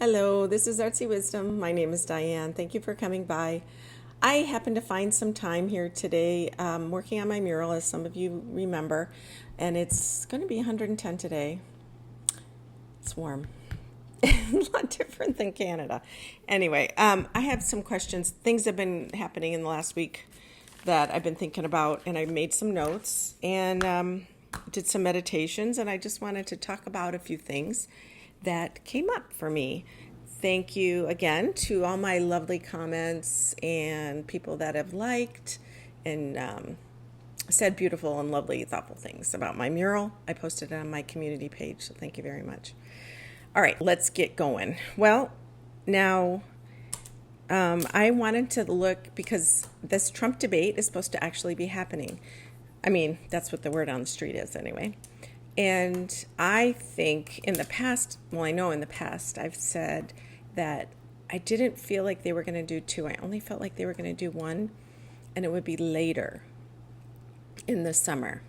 Hello, this is Artsy Wisdom. My name is Diane. Thank you for coming by. I happened to find some time here today working on my mural, as some of you remember, and it's going to be 110 today. It's warm. A lot different than Canada. Anyway, I have some questions. Things have been happening in the last week that I've been thinking about, and I made some notes and did some meditations, and I just wanted to talk about a few things that came up for me. Thank you again to all my lovely comments and people that have liked and said beautiful and lovely, thoughtful things about my mural. I posted it on my community page, so thank you very much. All right, let's get going. Well, now I wanted to look because this Trump debate is supposed to actually be happening. I mean, that's what the word on the street is anyway. And I think in the past, I know in the past, I've said that I didn't feel like they were going to do two. I only felt like they were going to do one, and it would be later in the summer.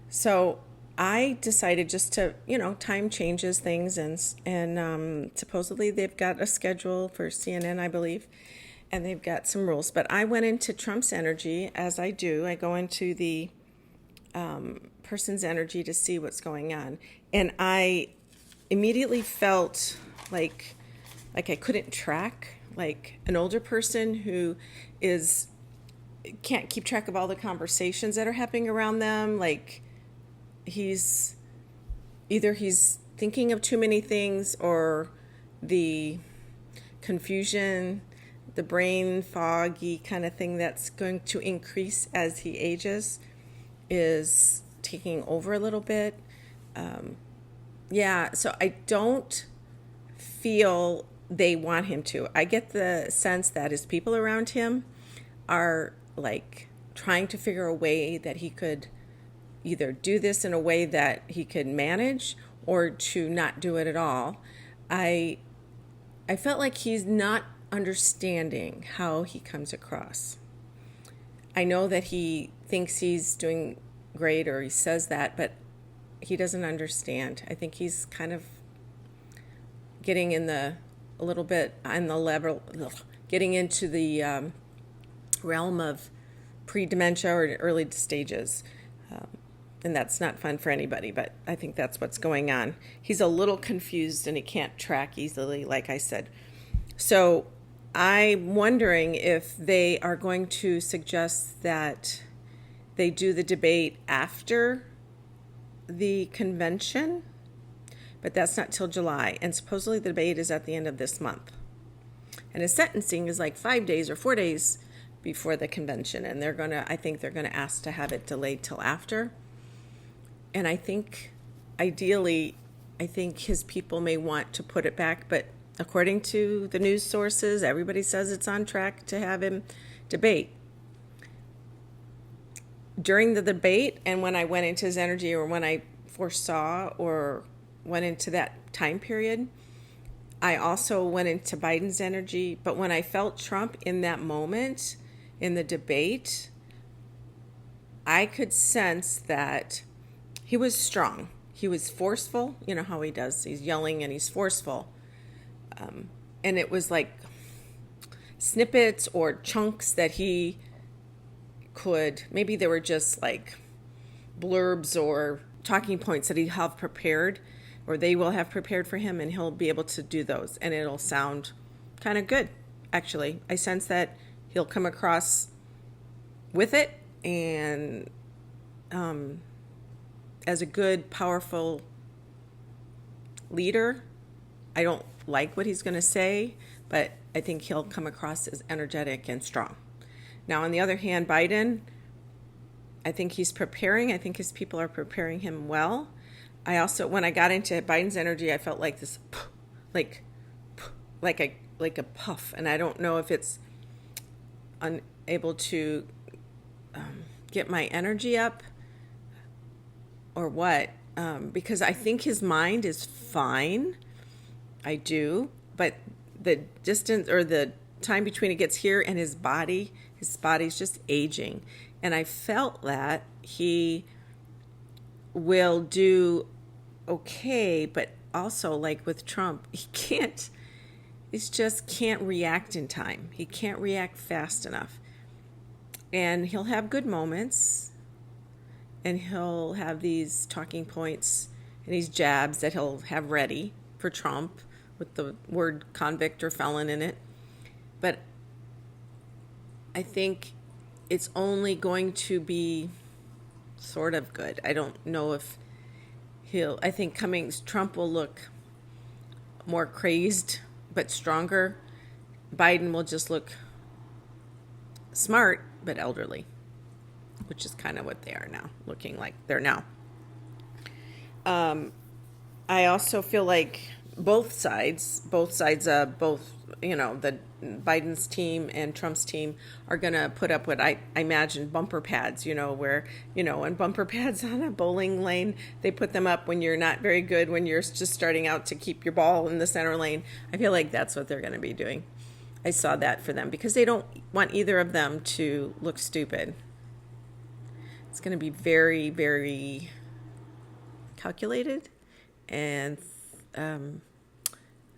So I decided just to, time changes things, and supposedly they've got a schedule for CNN, I believe, and they've got some rules. But I went into Trump's energy, as I do. I go into the person's energy to see what's going on, and I immediately felt like I couldn't track, like an older person who can't keep track of all the conversations that are happening around them. Like he's thinking of too many things, or the confusion, the brain foggy kind of thing that's going to increase as he ages is taking over a little bit. So I don't feel they want him to. I get the sense that his people around him are like trying to figure a way that he could either do this in a way that he could manage or to not do it at all. I felt like he's not understanding how he comes across. I know that he thinks he's doing great, or he says that, but he doesn't understand. I think he's kind of getting a little bit on the level, getting into the realm of pre-dementia or early stages. And that's not fun for anybody, but I think that's what's going on. He's a little confused and he can't track easily, like I said. So I'm wondering if they are going to suggest that they do the debate after the convention, but that's not till July. And supposedly the debate is at the end of this month. And his sentencing is like 5 days or 4 days before the convention. And I think they're going to ask to have it delayed till after. And I think ideally, his people may want to put it back, but according to the news sources, everybody says it's on track to have him debate. During the debate, and when I went into his energy, or when I foresaw or went into that time period, I also went into Biden's energy. But when I felt Trump in that moment in the debate, I could sense that he was strong. He was forceful. You know how he does. He's yelling and he's forceful. And it was like snippets or chunks that he maybe they were just like blurbs or talking points that he'll have prepared, or they will have prepared for him, and he'll be able to do those, and it'll sound kind of good. Actually, I sense that he'll come across with it and as a good, powerful leader. I don't like what he's going to say, but I think he'll come across as energetic and strong. Now, on the other hand, Biden, I think he's preparing. I think his people are preparing him well. I also, when I got into Biden's energy, I felt like this, like a puff, and I don't know if it's unable to get my energy up or what, because I think his mind is fine. I do, but the distance or the time between it gets here and his body's just aging. And I felt that he will do okay, but also like with Trump, he can't just can't react in time. He can't react fast enough. And he'll have good moments, and he'll have these talking points and these jabs that he'll have ready for Trump with the word convict or felon in it. But I think it's only going to be sort of good. I don't know if I think Trump will look more crazed but stronger. Biden will just look smart but elderly, which is kind of what they are now, looking like they're now. I also feel like both sides, the Biden's team and Trump's team are going to put up what I imagine bumper pads, where, and bumper pads on a bowling lane, they put them up when you're not very good, when you're just starting out to keep your ball in the center lane. I feel like that's what they're going to be doing. I saw that for them because they don't want either of them to look stupid. It's going to be very, very calculated and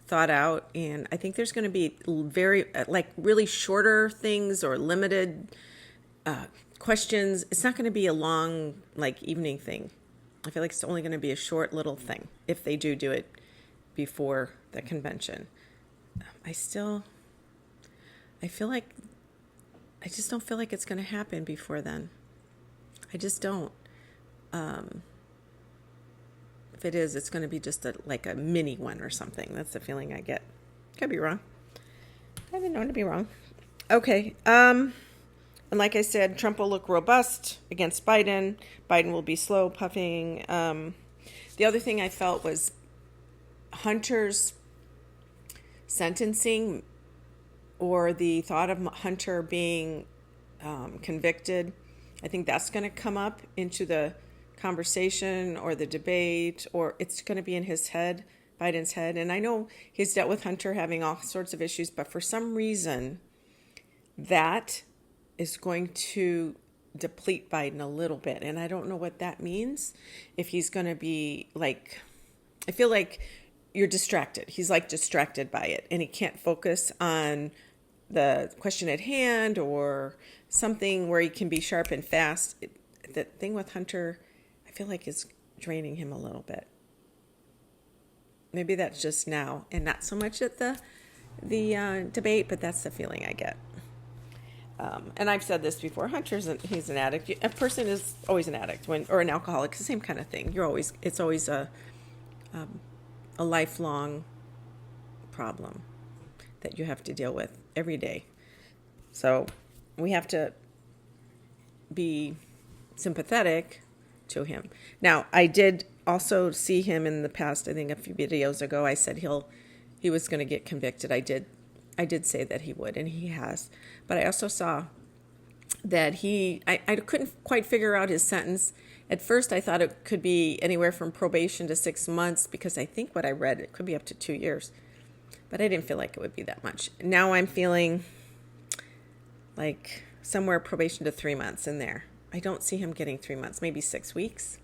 thought out, and I think there's going to be very really shorter things or limited questions. It's not going to be a long evening thing. I feel like it's only going to be a short little thing if they do it before the convention. I just don't feel like it's going to happen before then. I just don't. If it is, it's going to be just a mini one or something. That's the feeling I get. Could be wrong. I've been known to be wrong. Okay. And like I said, Trump will look robust against Biden. Biden will be slow, puffing. The other thing I felt was Hunter's sentencing, or the thought of Hunter being convicted. I think that's going to come up into the conversation or the debate, or it's going to be in his head, Biden's head. And I know he's dealt with Hunter having all sorts of issues, but for some reason that is going to deplete Biden a little bit. And I don't know what that means. If he's going to be I feel like you're distracted. He's distracted by it, and he can't focus on the question at hand or something where he can be sharp and fast. The thing with Hunter, I feel like, is draining him a little bit. Maybe that's just now and not so much at the debate, but that's the feeling I get. And I've said this before. He's an addict. A person is always an addict or an alcoholic. It's the same kind of thing. It's always a lifelong problem that you have to deal with every day. So we have to be sympathetic to him. Now, I did also see him in the past. I think a few videos ago, I said he was going to get convicted. I did say that he would, and he has. But I also saw that I couldn't quite figure out his sentence. At first, I thought it could be anywhere from probation to 6 months, because I think what I read, it could be up to 2 years. But I didn't feel like it would be that much. Now I'm feeling like somewhere probation to 3 months in there. I don't see him getting 3 months, maybe 6 weeks.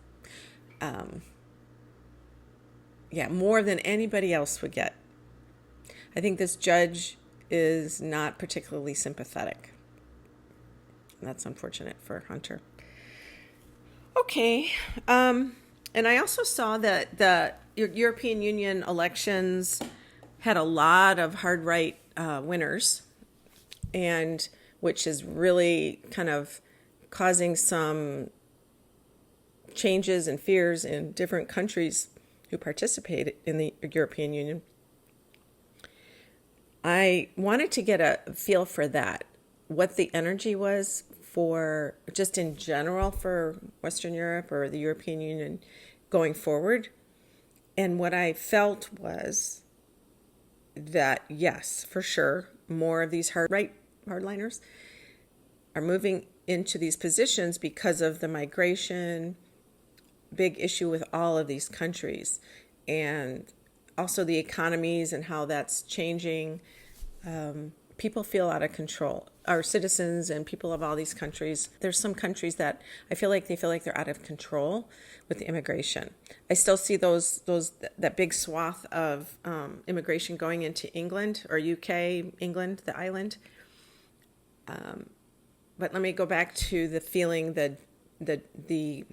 More than anybody else would get. I think this judge is not particularly sympathetic. That's unfortunate for Hunter. Okay. And I also saw that the European Union elections had a lot of hard right winners, and which is really kind of causing some changes and fears in different countries who participate in the European Union. I wanted to get a feel for that, what the energy was for just in general for Western Europe or the European Union going forward. And what I felt was that, yes, for sure, more of these hardliners are moving into these positions because of the migration, big issue with all of these countries, and also the economies and how that's changing. people feel out of control. Our citizens and people of all these countries, there's some countries that I feel like they feel like they're out of control with the immigration. I still see that big swath of immigration going into England or UK, England, the island. But let me go back to the feeling, the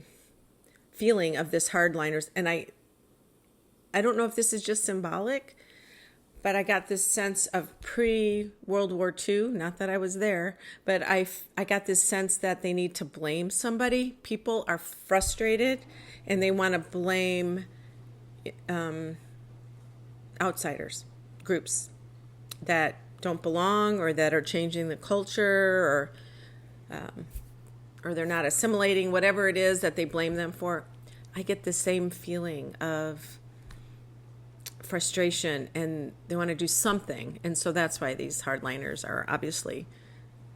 feeling of this hardliners, and I don't know if this is just symbolic, but I got this sense of pre-World War II, not that I was there, but I got this sense that they need to blame somebody. People are frustrated and they want to blame outsiders, groups that don't belong or that are changing the culture or they're not assimilating, whatever it is that they blame them for. I get the same feeling of frustration and they want to do something. And so that's why these hardliners are obviously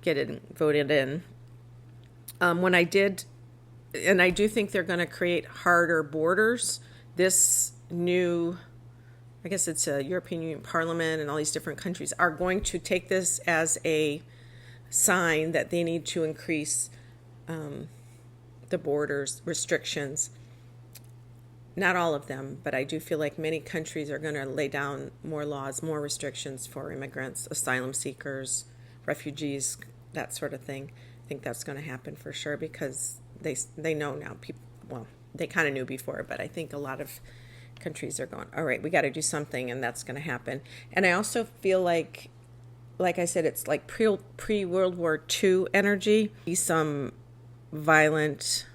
voted in. When I did, and I do think they're going to create harder borders. This new, I guess it's a European Union Parliament and all these different countries are going to take this as a sign that they need to increase the borders, restrictions. Not all of them, but I do feel like many countries are going to lay down more laws, more restrictions for immigrants, asylum seekers, refugees, that sort of thing. I think that's going to happen for sure because they know now. Well, they kind of knew before, but I think a lot of countries are going, all right, we got to do something, and that's going to happen. And I also feel like I said, it's like pre-World War II energy, some violent.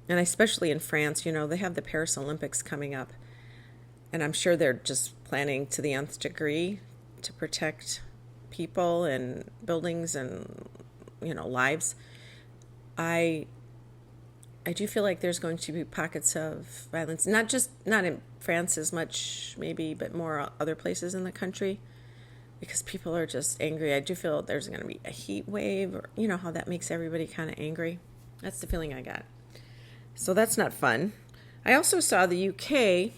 And especially in France, they have the Paris Olympics coming up. And I'm sure they're just planning to the nth degree to protect people and buildings and, lives. I do feel like there's going to be pockets of violence, not in France as much maybe, but more other places in the country because people are just angry. I do feel there's going to be a heat wave or, how that makes everybody kind of angry. That's the feeling I got. So that's not fun. I also saw the UK.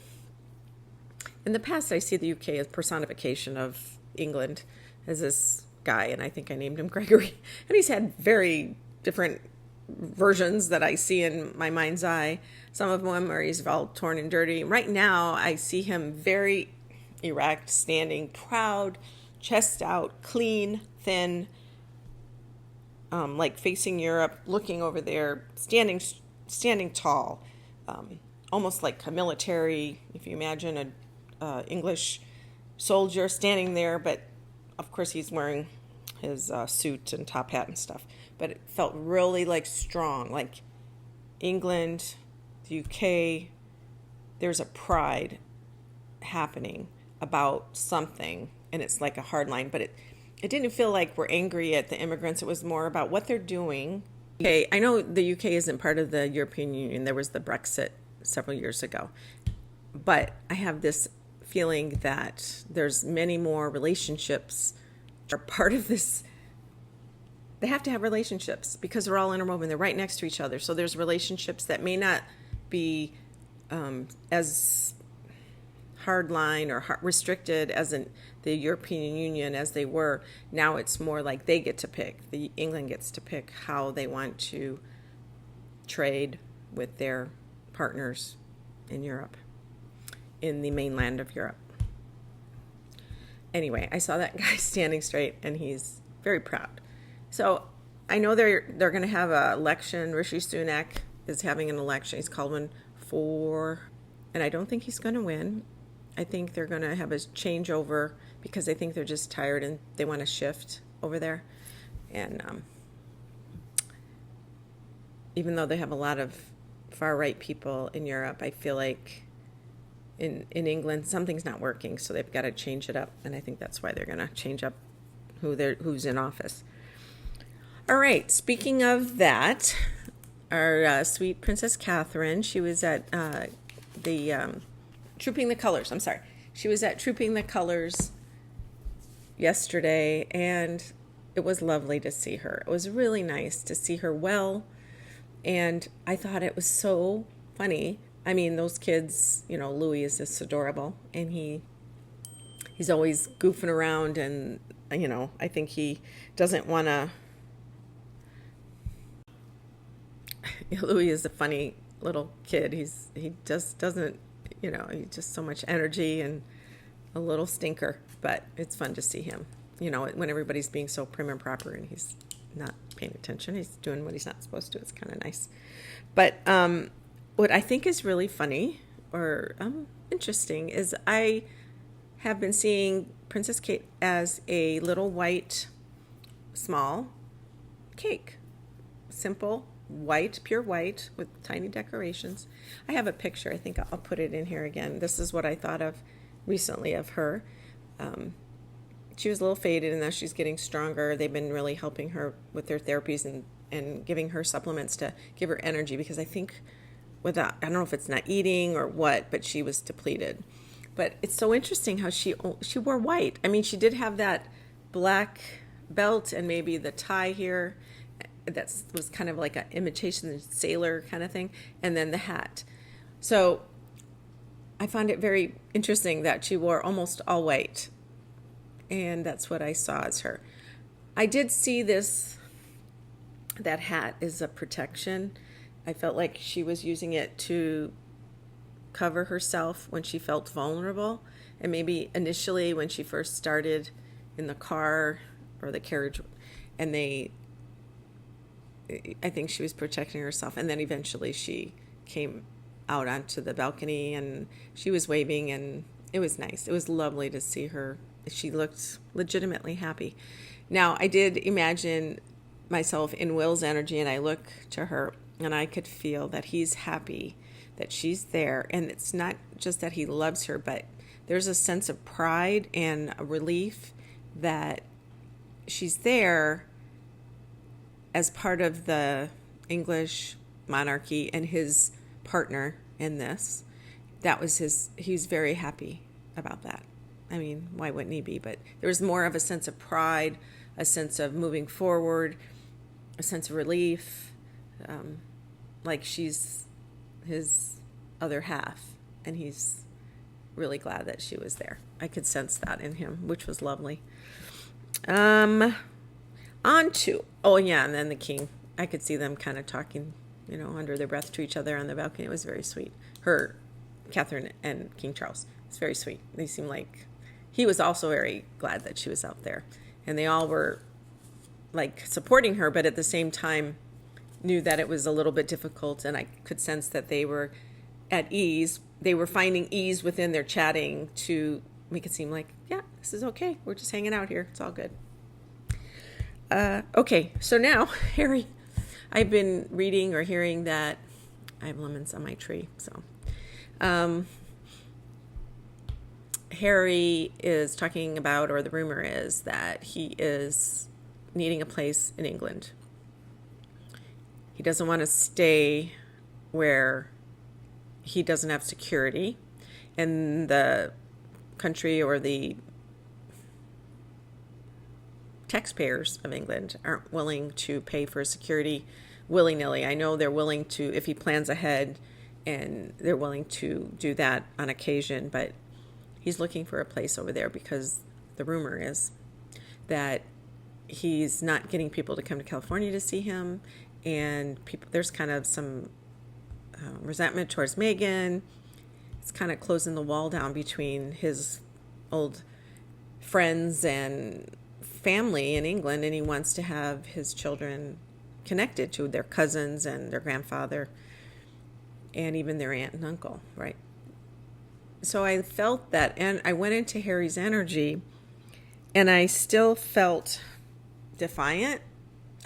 In the past, I see the UK as personification of England as this guy, and I think I named him Gregory. And he's had very different versions that I see in my mind's eye. Some of them are he's all torn and dirty. Right now, I see him very erect, standing, proud, chest out, clean, thin, like facing Europe, looking over there, standing tall, almost like a military, if you imagine a English soldier standing there, but of course he's wearing his suit and top hat and stuff. But it felt really like strong, like England, the UK, there's a pride happening about something, and it's like a hard line, but it didn't feel like we're angry at the immigrants. It was more about what they're doing. Okay, I know the UK isn't part of the European Union. There was the Brexit several years ago. But I have this feeling that there's many more relationships that are part of this. They have to have relationships because they're all interwoven. They're right next to each other. So there's relationships that may not be as hardline or restricted as in the European Union as they were. Now it's more like they get to pick. England gets to pick how they want to trade with their partners in Europe, in the mainland of Europe. Anyway, I saw that guy standing straight, and he's very proud. So I know they're going to have an election. Rishi Sunak is having an election. He's called one and I don't think he's going to win. I think they're going to have a changeover because I think they're just tired and they want to shift over there. And even though they have a lot of far-right people in Europe, I feel like in England something's not working, so they've got to change it up. And I think that's why they're going to change up who's in office. All right, speaking of that, our sweet Princess Catherine, she was at Trooping the Colors. I'm sorry. She was at Trooping the Colors yesterday, and it was lovely to see her. It was really nice to see her well, and I thought it was so funny. I mean, those kids, Louis is just adorable, and he He's always goofing around, and I think he doesn't want to. Louis is a funny little kid. He just doesn't, he's just so much energy and a little stinker, but it's fun to see him. When everybody's being so prim and proper and he's not paying attention, he's doing what he's not supposed to. It's kind of nice. But what I think is really funny or interesting is I have been seeing Princess Kate as a little white, small cake. Simple, white, pure white with tiny decorations. I have a picture. I think I'll put it in here again. This is what I thought of recently of her. She was a little faded, and now she's getting stronger. They've been really helping her with their therapies and giving her supplements to give her energy, because I think I don't know if it's not eating or what, but she was depleted. But it's so interesting how she wore white. I mean, she did have that black belt and maybe the tie here. That was kind of like an imitation sailor kind of thing. And then the hat. So I found it very interesting that she wore almost all white. And that's what I saw as her. I did see that hat is a protection. I felt like she was using it to cover herself when she felt vulnerable. And maybe initially when she first started in the car or the carriage, and I think she was protecting herself. And then eventually she came out onto the balcony and she was waving, and it was nice. It was lovely to see her. She looked legitimately happy. Now, I did imagine myself in Will's energy, and I look to her and I could feel that he's happy that she's there. And it's not just that he loves her, but there's a sense of pride and a relief that she's there as part of the English monarchy and his partner in this. He's very happy about that. I mean, why wouldn't he be? But there was more of a sense of pride, a sense of moving forward, a sense of relief, like she's his other half, and he's really glad that she was there. I could sense that in him, which was lovely. On to, and then the king. I could see them kind of talking, under their breath to each other on the balcony. It was very sweet. Catherine and King Charles. It's very sweet. They seemed like he was also very glad that she was out there. And they all were like supporting her, but at the same time knew that it was a little bit difficult, and I could sense that they were at ease. They were finding ease within their chatting to make it seem like, yeah, this is okay. We're just hanging out here. It's all good. Okay, so now, Harry, I've been reading or hearing that I have lemons on my tree. So Harry is talking about, or the rumor is that he is needing a place in England. He doesn't want to stay where he doesn't have security, and the country or the taxpayers of England aren't willing to pay for security willy-nilly. I know they're willing to, if he plans ahead, and they're willing to do that on occasion, but he's looking for a place over there because the rumor is that he's not getting people to come to California to see him, and there's kind of some resentment towards Meghan. It's kind of closing the wall down between his old friends and family in England, and he wants to have his children connected to their cousins and their grandfather and even their aunt and uncle, right? So I felt that, and I went into Harry's energy, and I still felt defiant.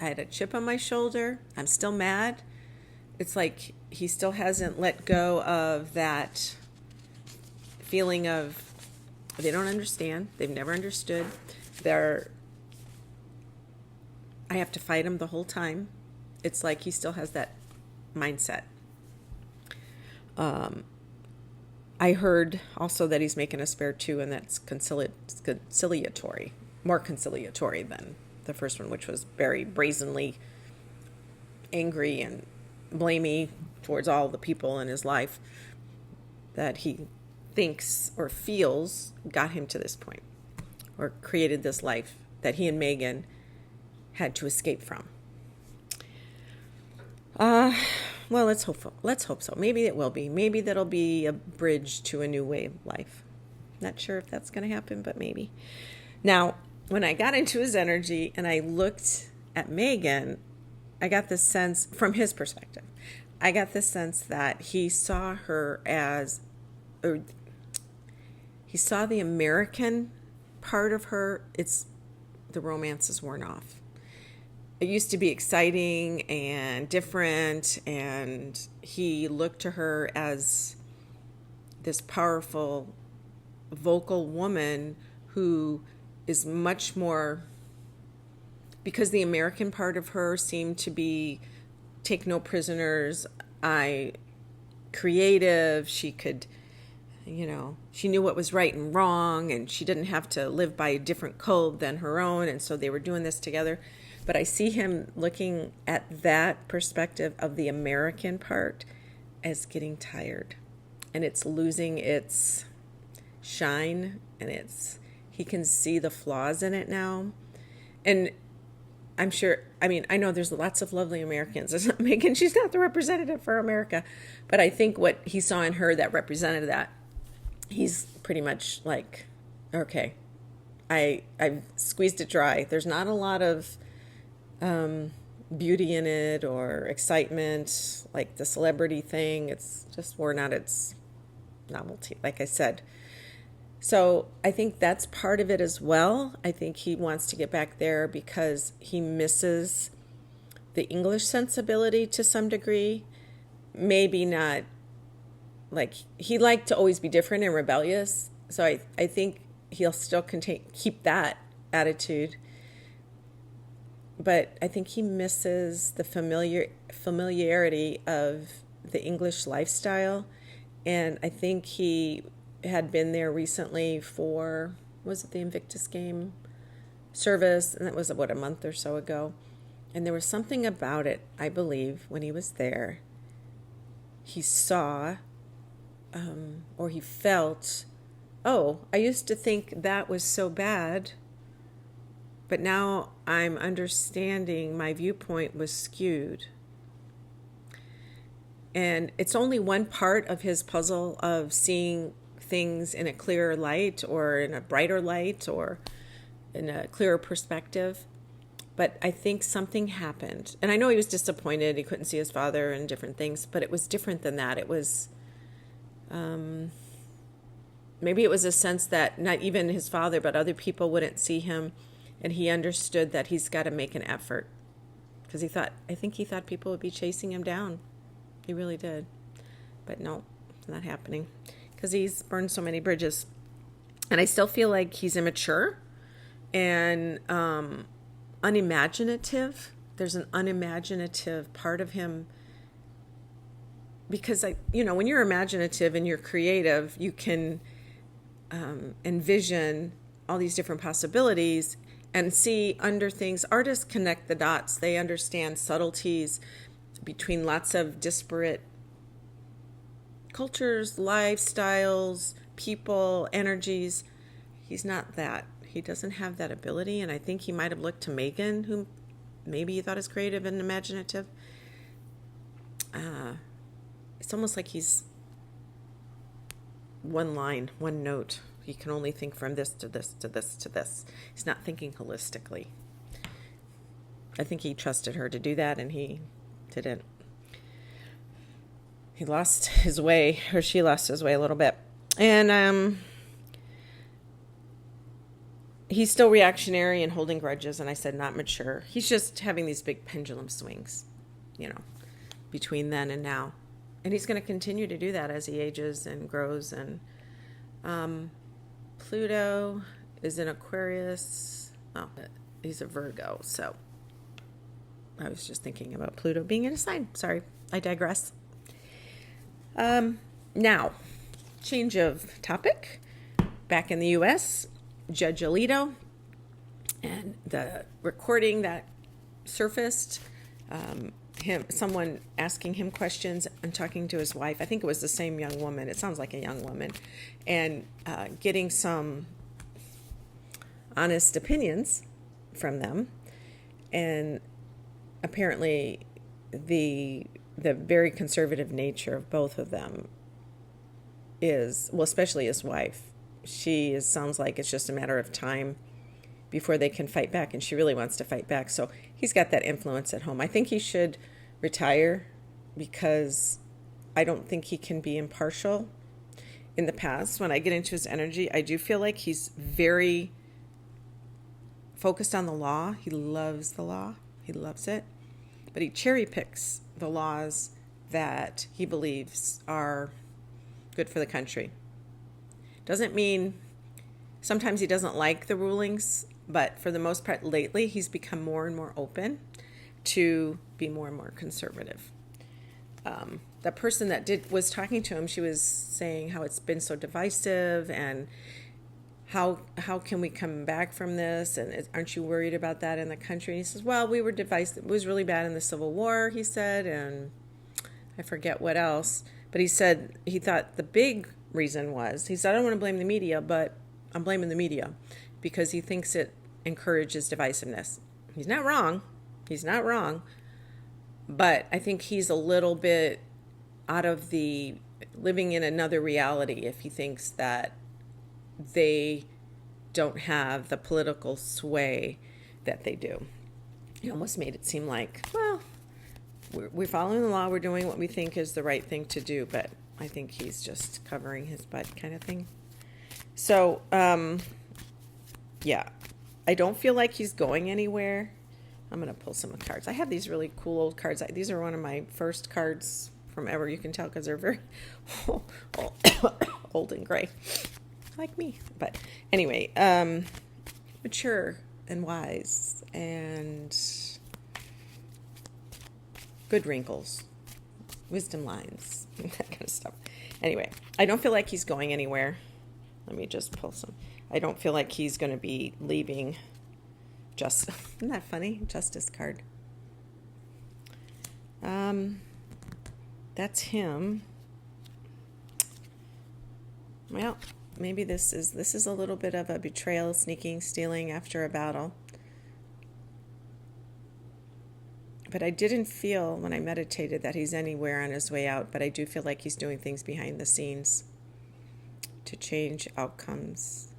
I had a chip on my shoulder. I'm still mad. It's like he still hasn't let go of that feeling of they don't understand. They've never understood. I have to fight him the whole time. It's like he still has that mindset. I heard also that he's making a spare two, and that's conciliatory, more conciliatory than the first one, which was very brazenly angry and blamey towards all the people in his life that he thinks or feels got him to this point. or created this life that he and Megan had to escape from. Well, let's hope so. Maybe it will be. Maybe that'll be a bridge to a new way of life. Not sure if that's going to happen, but maybe. Now, when I got into his energy and I looked at Megan, I got this sense, from his perspective, I got this sense that he saw her as, or he saw the American part of her. The romance is worn off. It used to be exciting and different, and he looked to her as this powerful, vocal woman who is much more, because the American part of her seemed to be take no prisoners, creative, she could, she knew what was right and wrong, and she didn't have to live by a different code than her own, and so they were doing this together. But I see him looking at that perspective of the American part as getting tired, and it's losing its shine, and he can see the flaws in it now. And I'm sure, I know there's lots of lovely Americans. It's not Megan, she's not the representative for America, but I think what he saw in her that represented that, he's pretty much like, okay, I've squeezed it dry. There's not a lot of beauty in it or excitement like the celebrity thing. It's just worn out its novelty, like I said. So I think that's part of it as well. I think he wants to get back there because he misses the English sensibility to some degree. Maybe not, like, he liked to always be different and rebellious. So I think he'll still keep that attitude. But I think he misses the familiarity of the English lifestyle. And I think he had been there recently for, was it the Invictus Game service? And that was, a month or so ago. And there was something about it, I believe, when he was there. He saw, or he felt, oh, I used to think that was so bad, but now I'm understanding my viewpoint was skewed. And it's only one part of his puzzle of seeing things in a clearer light or in a brighter light or in a clearer perspective. But I think something happened. And I know he was disappointed. He couldn't see his father and different things, but it was different than that. It was, maybe it was a sense that not even his father, but other people wouldn't see him. And he understood that he's got to make an effort, because I think he thought people would be chasing him down. He really did. But no, it's not happening, because he's burned so many bridges. And I still feel like he's immature and unimaginative. There's an unimaginative part of him, because when you're imaginative and you're creative, you can envision all these different possibilities and see under things. Artists connect the dots. They understand subtleties between lots of disparate cultures, lifestyles, people, energies. He's not that. He doesn't have that ability. And I think he might have looked to Megan, whom maybe he thought is creative and imaginative. It's almost like he's one line, one note. He can only think from this to this to this to this. He's not thinking holistically. I think he trusted her to do that, and he didn't. He lost his way, or she lost his way a little bit. And he's still reactionary and holding grudges, and I said not mature. He's just having these big pendulum swings, between then and now. And he's going to continue to do that as he ages and grows. And Pluto is in Aquarius. Oh, he's a Virgo, so I was just thinking about Pluto being in a sign. Sorry, I digress. Now, change of topic. Back in the U.S., Judge Alito and the recording that surfaced, someone asking him questions and talking to his wife. I think it was the same young woman. It sounds like a young woman. And getting some honest opinions from them. And apparently the very conservative nature of both of them is, well, especially his wife. Sounds like it's just a matter of time before they can fight back, and she really wants to fight back. So he's got that influence at home. I think he should retire because I don't think he can be impartial. In the past, when I get into his energy, I do feel like he's very focused on the law. He loves the law. He loves it. But he cherry picks the laws that he believes are good for the country. Doesn't mean sometimes he doesn't like the rulings, but for the most part lately he's become more and more open to be more and more conservative. The person that was talking to him, she was saying how it's been so divisive and how can we come back from this, and aren't you worried about that in the country? And he says, well, we were divisive. It was really bad in the Civil War, he said, and I forget what else. But he said he thought the big reason was, he said, I don't want to blame the media, but I'm blaming the media because he thinks it encourages divisiveness. He's not wrong. He's not wrong. But I think he's a little bit out of the living in another reality if he thinks that they don't have the political sway that they do. He almost made it seem like, well, we're following the law, we're doing what we think is the right thing to do, but I think he's just covering his butt kind of thing. So, yeah, I don't feel like he's going anywhere. I'm going to pull some cards. I have these really cool old cards. These are one of my first cards from ever. You can tell because they're very old and gray, like me. But anyway, mature and wise and good wrinkles, wisdom lines, that kind of stuff. Anyway, I don't feel like he's going anywhere. Let me just pull some. I don't feel like he's going to be leaving. Just, isn't that funny? Justice card. That's him. Well, maybe this is a little bit of a betrayal, sneaking, stealing after a battle. But I didn't feel when I meditated that he's anywhere on his way out, but I do feel like he's doing things behind the scenes to change outcomes,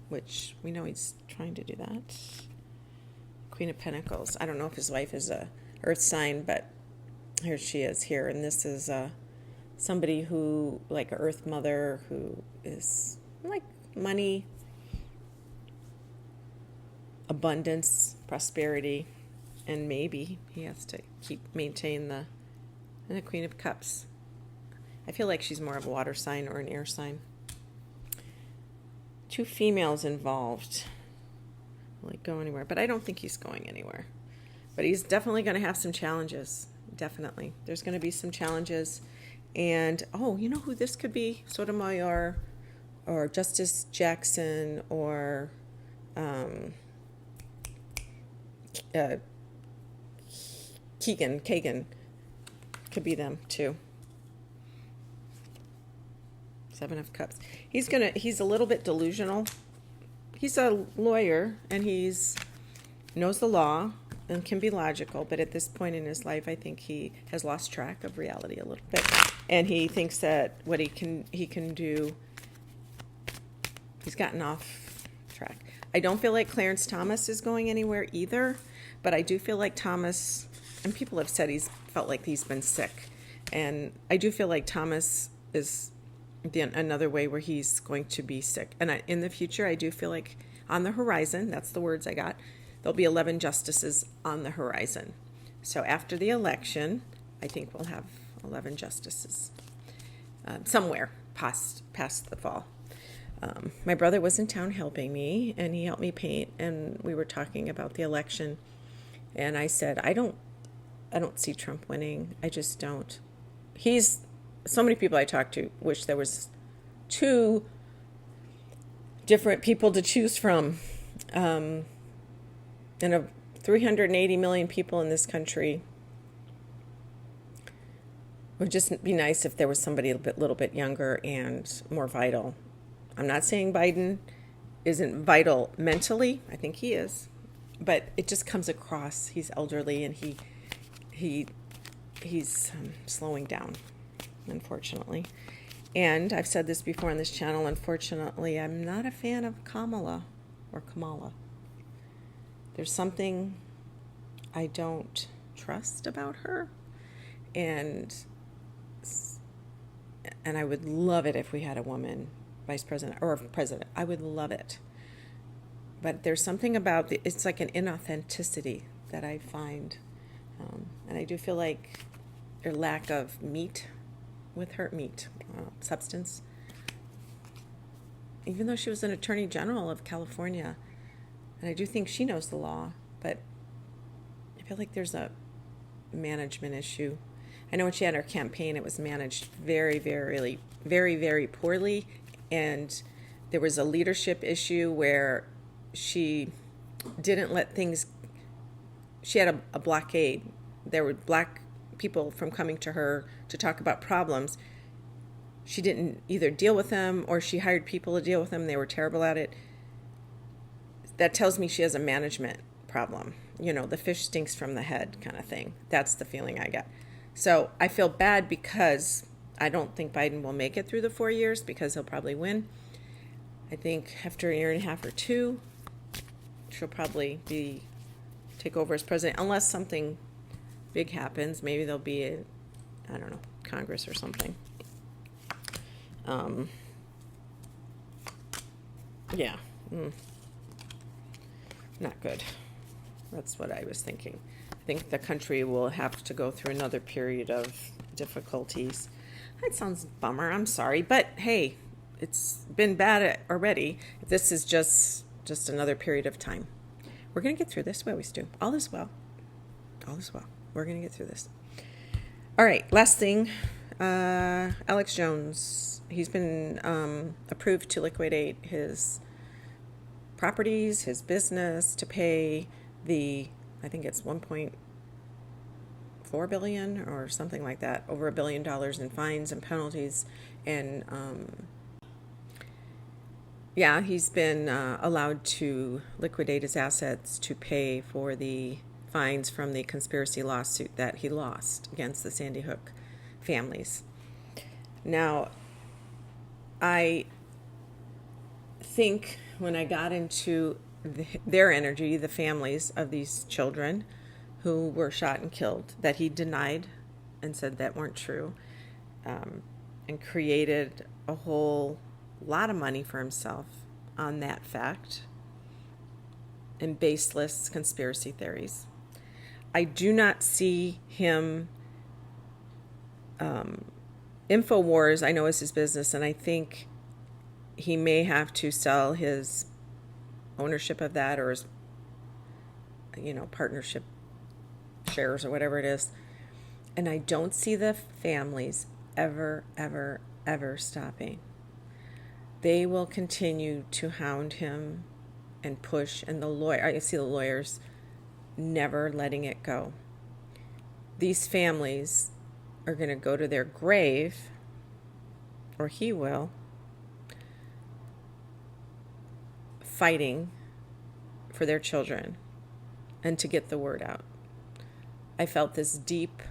which we know he's trying to do that. Queen of Pentacles. I don't know if his wife is a earth sign, but here she is here, and this is somebody who, like an earth mother, who is like money, abundance, prosperity, and maybe he has to maintain the Queen of Cups. I feel like she's more of a water sign or an air sign. Two females involved. Like go anywhere, but I don't think he's going anywhere. But he's definitely going to have some challenges. Definitely, there's going to be some challenges. And you know who this could be? Sotomayor, or Justice Jackson, or Kagan could be them too. Seven of Cups. He's a little bit delusional. He's a lawyer and knows the law and can be logical, but at this point in his life, I think he has lost track of reality a little bit, and he thinks that what he can do, he's gotten off track. I don't feel like Clarence Thomas is going anywhere either, but I do feel like Thomas, and people have said he's felt like he's been sick, and I do feel like Thomas is another way where he's going to be sick. And in the future, I do feel like on the horizon, that's the words I got, there'll be 11 justices on the horizon. So after the election, I think we'll have 11 justices somewhere past the fall. My brother was in town helping me, and he helped me paint, and we were talking about the election, and I said, I don't see Trump winning. I just don't. So many people I talked to wish there was two different people to choose from. And of 380 million people in this country, it would just be nice if there was somebody a little bit younger and more vital. I'm not saying Biden isn't vital mentally. I think he is, but it just comes across he's elderly and he's slowing down, unfortunately. And I've said this before on this channel, unfortunately, I'm not a fan of Kamala. There's something I don't trust about her, and I would love it if we had a woman vice president or president. I would love it. But there's something about it's like an inauthenticity that I find, and I do feel like their lack of meat with her substance. Even though she was an attorney general of California, and I do think she knows the law, but I feel like there's a management issue. I know when she had her campaign, it was managed very, very, very, very poorly, and there was a leadership issue where she didn't let things. She had a blockade. There were black people from coming to her to talk about problems. She didn't either deal with them or she hired people to deal with them. They were terrible at it. That tells me she has a management problem. You know, the fish stinks from the head kind of thing. That's the feeling I got. So I feel bad because I don't think Biden will make it through the 4 years because he'll probably win. I think after a year and a half or two, she'll probably take over as president unless something big happens. Maybe there'll be Congress or something. Not good. That's what I was thinking. I think the country will have to go through another period of difficulties. That sounds bummer. I'm sorry, but hey, it's been bad already. This is just another period of time. We're going to get through this. We always do. All is well. We're going to get through this. All right. Last thing. Alex Jones. He's been approved to liquidate his properties, his business, to pay I think it's $1.4 billion or something like that, over $1 billion in fines and penalties. And he's been allowed to liquidate his assets to pay for the fines from the conspiracy lawsuit that he lost against the Sandy Hook families. Now, I think when I got into their energy, the families of these children who were shot and killed, that he denied and said that weren't true, and created a whole lot of money for himself on that fact and baseless conspiracy theories. I do not see him. InfoWars, I know, is his business, and I think he may have to sell his ownership of that or his, partnership shares or whatever it is. And I don't see the families ever, ever, ever stopping. They will continue to hound him and push, and I see the lawyers never letting it go. These families are going to go to their grave, or he will, fighting for their children and to get the word out. I felt this deep,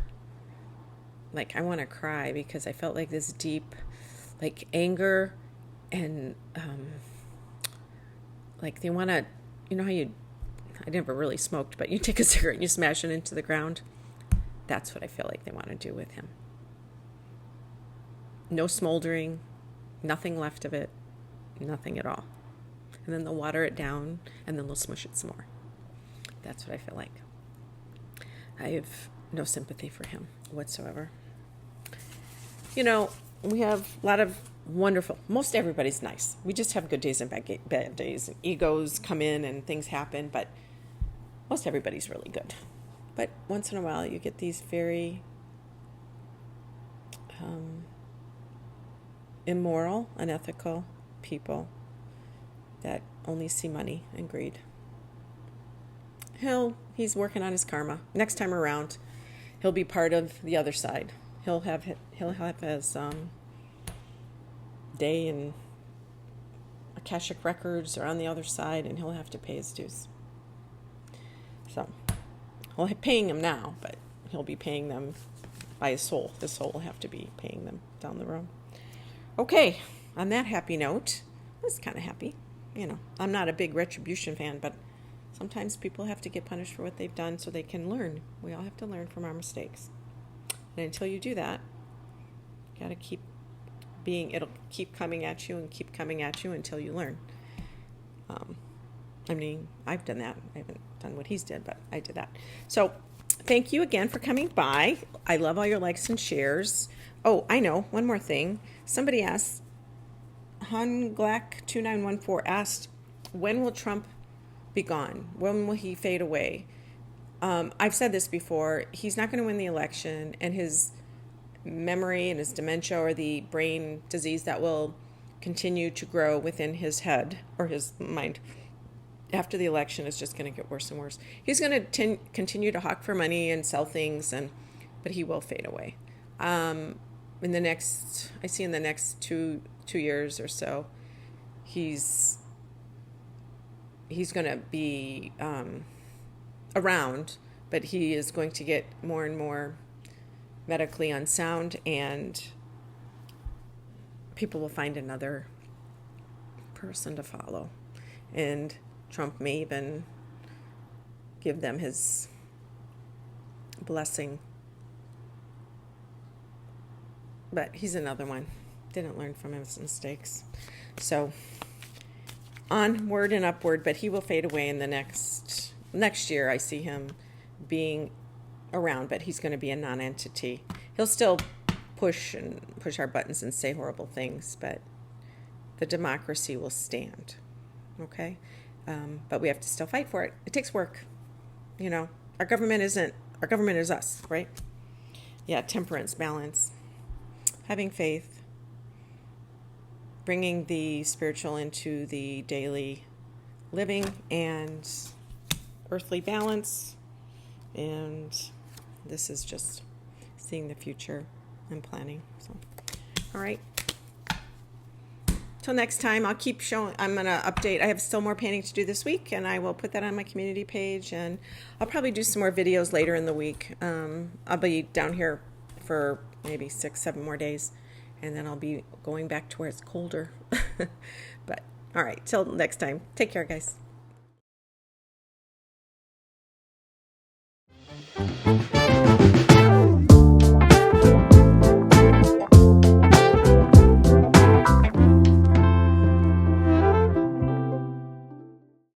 I want to cry because I felt like this deep, anger and, they want to, how I never really smoked, but you take a cigarette and you smash it into the ground. That's what I feel like they want to do with him. No smoldering, nothing left of it, nothing at all. And then they'll water it down, and then they'll smush it some more. That's what I feel like. I have no sympathy for him whatsoever. We have a lot of wonderful, most everybody's nice. We just have good days and bad days. And egos come in and things happen, but most everybody's really good. But once in a while, you get these very immoral, unethical people that only see money and greed. He's working on his karma. Next time around, he'll be part of the other side. He'll have his day in a Akashic records are on the other side, and he'll have to pay his dues. So, well, he's paying them now, but he'll be paying them by his soul. The soul will have to be paying them down the road. Okay, on that happy note, I was kind of happy. I'm not a big retribution fan, but sometimes people have to get punished for what they've done so they can learn. We all have to learn from our mistakes. And until you do that, you got to keep it'll keep coming at you and keep coming at you until you learn. I've done that. I haven't done what he's did, but I did that. So thank you again for coming by. I love all your likes and shares. Oh, I know. One more thing. Somebody asked, Hunglack2914 asked, when will Trump be gone? When will he fade away? I've said this before. He's not going to win the election, and his memory and his dementia, or the brain disease that will continue to grow within his head or his mind after the election, is just going to get worse and worse. He's going to continue to hawk for money and sell things, but he will fade away. In the next 2 years or so, he's going to be around, but he is going to get more and more medically unsound, and people will find another person to follow. And Trump may even give them his blessing. But he's another one. Didn't learn from his mistakes. So onward and upward, but he will fade away in the next year. I see him being around, but he's going to be a non-entity. He'll still push our buttons and say horrible things, but the democracy will stand. Okay? But we have to still fight for it. It takes work. Our government is us, right? Yeah, temperance, balance, having faith, bringing the spiritual into the daily living, and earthly balance. And this is just seeing the future and planning. So, all right. Till next time, I'll keep showing. I'm going to update. I have still more painting to do this week, and I will put that on my community page. And I'll probably do some more videos later in the week. I'll be down here for maybe 6-7 more days, and then I'll be going back to where it's colder. But all right, till next time. Take care, guys.